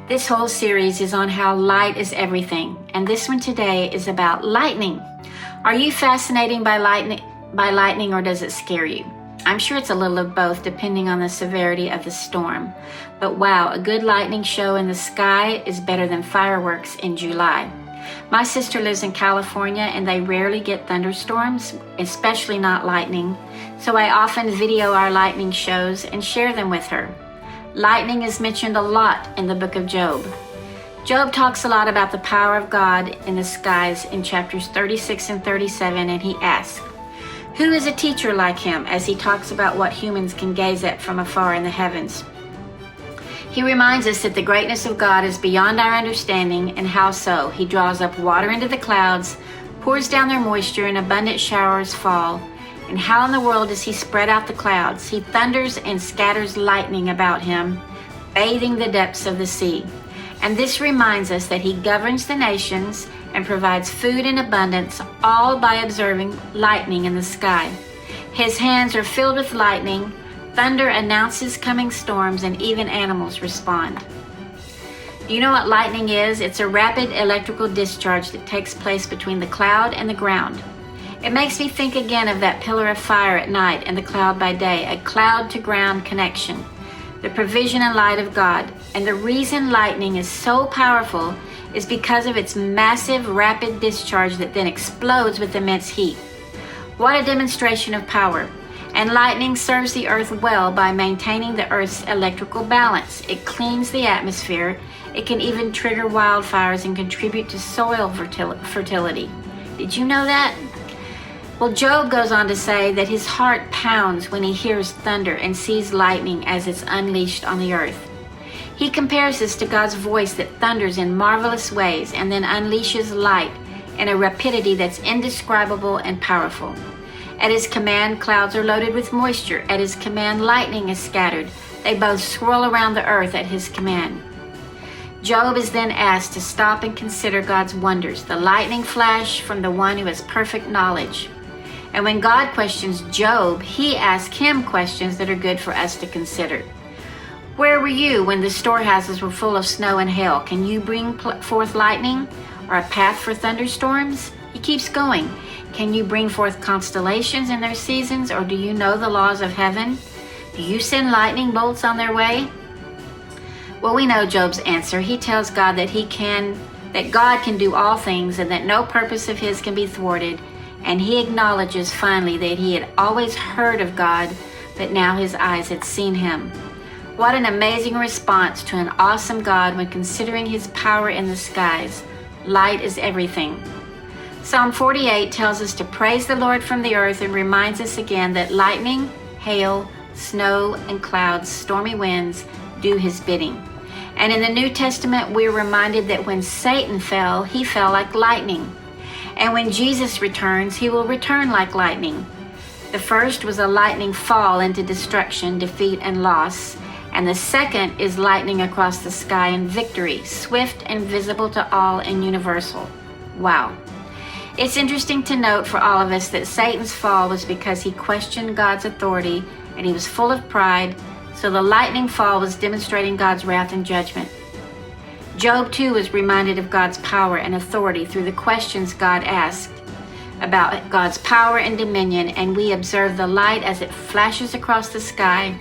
This whole series is on how light is everything, and this one today is about lightning. Are you fascinated by lightning, or does it scare you? I'm sure it's a little of both depending on the severity of the storm. But wow, a good lightning show in the sky is better than fireworks in July. My sister lives in California and they rarely get thunderstorms, especially not lightning, so I often video our lightning shows and share them with her. Lightning is mentioned a lot in the book of Job. Job talks a lot about the power of God in the skies in chapters 36 and 37, and he asks, "Who is a teacher like him?" as he talks about what humans can gaze at from afar in the heavens. He reminds us that the greatness of God is beyond our understanding, and how so? He draws up water into the clouds, pours down their moisture, and abundant showers fall. And how in the world does he spread out the clouds? He thunders and scatters lightning about him, bathing the depths of the sea. And this reminds us that he governs the nations and provides food in abundance, all by observing lightning in the sky. His hands are filled with lightning. Thunder announces coming storms, and even animals respond. Do you know what lightning is? It's a rapid electrical discharge that takes place between the cloud and the ground. It makes me think again of that pillar of fire at night and the cloud by day, a cloud-to-ground connection, the provision and light of God. And the reason lightning is so powerful is because of its massive, rapid discharge that then explodes with immense heat. What a demonstration of power. And lightning serves the earth well by maintaining the earth's electrical balance. It cleans the atmosphere. It can even trigger wildfires and contribute to soil fertility. Did you know that? Well, Job goes on to say that his heart pounds when he hears thunder and sees lightning as it's unleashed on the earth. He compares this to God's voice that thunders in marvelous ways and then unleashes light in a rapidity that's indescribable and powerful. At his command, clouds are loaded with moisture. At his command, lightning is scattered. They both swirl around the earth at his command. Job is then asked to stop and consider God's wonders, the lightning flash from the one who has perfect knowledge. And when God questions Job, he asks him questions that are good for us to consider. Where were you when the storehouses were full of snow and hail? Can you bring forth lightning or a path for thunderstorms? He keeps going. Can you bring forth constellations in their seasons, or do you know the laws of heaven? Do you send lightning bolts on their way? Well, we know Job's answer. He tells God that God can do all things and that no purpose of his can be thwarted. And he acknowledges finally that he had always heard of God, but now his eyes had seen him. What an amazing response to an awesome God when considering his power in the skies. Light is everything. Psalm 48 tells us to praise the Lord from the earth and reminds us again that lightning, hail, snow, and clouds, stormy winds do his bidding. And in the New Testament, we're reminded that when Satan fell, he fell like lightning. And when Jesus returns, he will return like lightning. The first was a lightning fall into destruction, defeat, and loss. And the second is lightning across the sky in victory, swift and visible to all and universal. Wow. It's interesting to note for all of us that Satan's fall was because he questioned God's authority and he was full of pride, so the lightning fall was demonstrating God's wrath and judgment. Job too was reminded of God's power and authority through the questions God asked about God's power and dominion, and we observe the light as it flashes across the sky.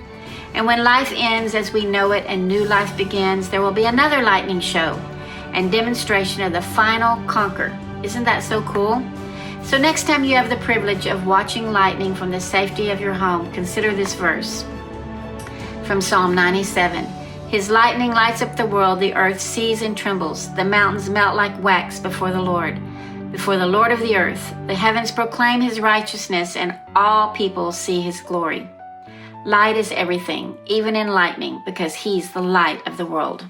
And when life ends as we know it and new life begins, there will be another lightning show and demonstration of the final conquer. Isn't that so cool? So next time you have the privilege of watching lightning from the safety of your home, consider this verse from Psalm 97. His lightning lights up the world, the earth sees and trembles. The mountains melt like wax before the Lord of the earth. The heavens proclaim his righteousness, and all people see his glory. Light is everything, even in lightning, because he's the light of the world.